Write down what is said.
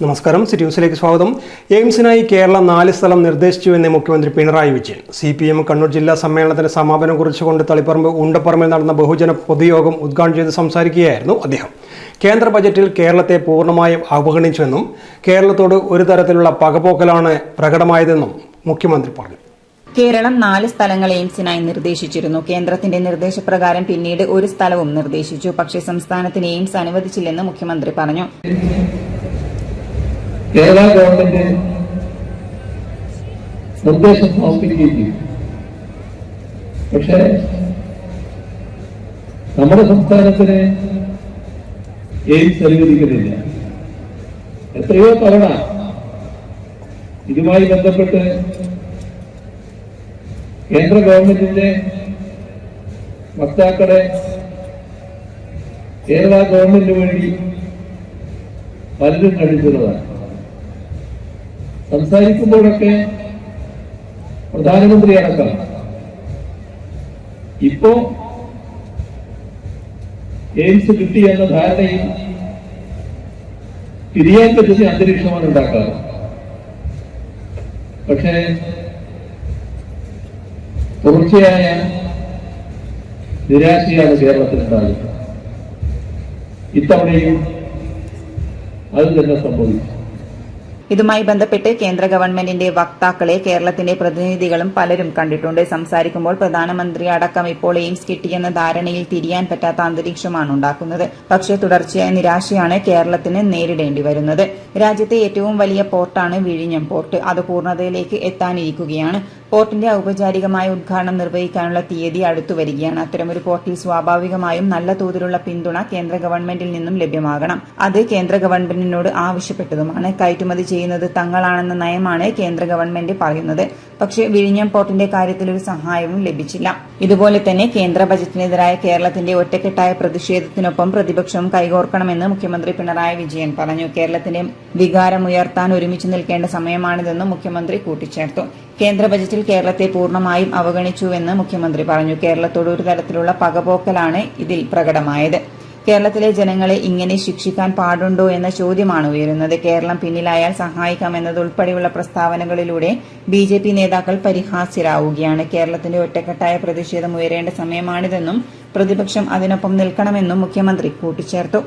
നമസ്കാരം. സിറ്റി ന്യൂസിലേക്ക് സ്വാഗതം. എയിംസിനായി കേരളം 4 സ്ഥലം നിർദ്ദേശിച്ചുവെന്ന് മുഖ്യമന്ത്രി പിണറായി വിജയൻ. CPM കണ്ണൂർ ജില്ലാ സമ്മേളനത്തിന്റെ സമാപനം കുറിച്ചുകൊണ്ട് തളിപ്പറമ്പ് ഉണ്ടപ്പറമ്പിൽ നടന്ന ബഹുജന പൊതുയോഗം ഉദ്ഘാടനം ചെയ്ത് സംസാരിക്കുകയായിരുന്നു അദ്ദേഹം. കേന്ദ്ര ബജറ്റിൽ കേരളത്തെ പൂർണ്ണമായും അവഗണിച്ചുവെന്നും കേരളത്തോട് ഒരു തരത്തിലുള്ള പകപോക്കലാണ് പ്രകടമായതെന്നും മുഖ്യമന്ത്രി പറഞ്ഞു. കേരളം 4 സ്ഥലങ്ങൾ എയിംസിനായി നിർദ്ദേശിച്ചിരുന്നു. കേന്ദ്രത്തിന്റെ നിർദ്ദേശപ്രകാരം പിന്നീട് ഒരു സ്ഥലവും നിർദ്ദേശിച്ചു. പക്ഷേ സംസ്ഥാനത്തിന് എയിംസ് അനുവദിച്ചില്ലെന്ന് മുഖ്യമന്ത്രി പറഞ്ഞു. കേരള ഗവൺമെന്റ് നിർദ്ദേശം സമർപ്പിക്കുകയും പക്ഷേ നമ്മുടെ സംസ്ഥാനത്തിന് എയിംസ് അനുവദിക്കുന്നില്ല. എത്രയോ തവണ ഇതുമായി ബന്ധപ്പെട്ട് കേന്ദ്ര ഗവൺമെന്റിന്റെ വക്താക്കളെ കേരള ഗവൺമെന്റിന് വേണ്ടി പലരും കണ്ടിട്ടുള്ളതാണ്. സംസാരിക്കുമ്പോഴൊക്കെ പ്രധാനമന്ത്രി അടക്കം ഇപ്പോ എയിംസ് കിട്ടി എന്ന ധാരണയിൽ തിരിയാൻ പറ്റുന്ന അന്തരീക്ഷമാണ് ഉണ്ടാക്കാറ്. പക്ഷേ തുടർച്ചയായ നിരാശയാണ് കേരളത്തിലുണ്ടാകുന്നത്. ഇത്തവണയും അത് തന്നെ സംഭവിച്ചു. ഇതുമായി ബന്ധപ്പെട്ട് കേന്ദ്ര ഗവൺമെന്റിന്റെ വക്താക്കളെ കേരളത്തിന്റെ പ്രതിനിധികളും പലരും കണ്ടിട്ടുണ്ട്. സംസാരിക്കുമ്പോൾ പ്രധാനമന്ത്രി അടക്കം ഇപ്പോൾ എയിംസ് കിട്ടിയെന്ന ധാരണയിൽ തിരിയാൻ പറ്റാത്ത അന്തരീക്ഷമാണ് ഉണ്ടാക്കുന്നത്. പക്ഷേ തുടർച്ചയായ നിരാശയാണ് കേരളത്തിന് നേരിടേണ്ടി വരുന്നത്. രാജ്യത്തെ ഏറ്റവും വലിയ പോർട്ടാണ് വിഴിഞ്ഞം പോർട്ട്. അത് പൂർണ്ണതയിലേക്ക് എത്താനിരിക്കുകയാണ്. പോർട്ടിന്റെ ഔപചാരികമായ ഉദ്ഘാടനം നിർവഹിക്കാനുള്ള തീയതി അടുത്തു വരികയാണ്. അത്തരമൊരു പോർട്ടിൽ സ്വാഭാവികമായും നല്ല തോതിലുള്ള പിന്തുണ കേന്ദ്ര ഗവൺമെന്റിൽ നിന്നും ലഭ്യമാകണം. അത് കേന്ദ്ര ഗവൺമെന്റിനോട് ആവശ്യപ്പെട്ടതുമാണ്. കയറ്റുമതി ചെയ്യുന്നത് തങ്ങളാണെന്ന നയമാണ് കേന്ദ്ര ഗവൺമെന്റ് പറയുന്നത്. പക്ഷേ വിഴിഞ്ഞം പോർട്ടിന്റെ കാര്യത്തിൽ ഒരു സഹായവും ലഭിച്ചില്ല. ഇതുപോലെ തന്നെ കേന്ദ്ര ബജറ്റിനെതിരായ കേരളത്തിന്റെ ഒറ്റക്കെട്ടായ പ്രതിഷേധത്തിനൊപ്പം പ്രതിപക്ഷവും കൈകോർക്കണമെന്ന് മുഖ്യമന്ത്രി പിണറായി വിജയൻ പറഞ്ഞു. കേരളത്തിന്റെ വികാരമുയർത്താൻ ഒരുമിച്ച് നിൽക്കേണ്ട സമയമാണിതെന്നും മുഖ്യമന്ത്രി കൂട്ടിച്ചേർത്തു. കേന്ദ്ര ബജറ്റിൽ കേരളത്തെ പൂർണ്ണമായും അവഗണിച്ചുവെന്ന് മുഖ്യമന്ത്രി പറഞ്ഞു. കേരളത്തോട് ഒരു തരത്തിലുള്ള പകപോക്കലാണ് ഇതിൽ പ്രകടമായത്. കേരളത്തിലെ ജനങ്ങളെ ഇങ്ങനെ ശിക്ഷിക്കാൻ പാടുണ്ടോ എന്ന ചോദ്യമാണ് ഉയരുന്നത്. കേരളം പിന്നിലായാൽ സഹായിക്കാമെന്നതുൾപ്പെടെയുള്ള പ്രസ്താവനകളിലൂടെ BJP നേതാക്കൾ പരിഹാസ്യരാവുകയാണ്. കേരളത്തിന്റെ ഒറ്റക്കെട്ടായ പ്രതിഷേധം ഉയരേണ്ട സമയമാണിതെന്നും പ്രതിപക്ഷം അതിനൊപ്പം നിൽക്കണമെന്നും മുഖ്യമന്ത്രി കൂട്ടിച്ചേർത്തു.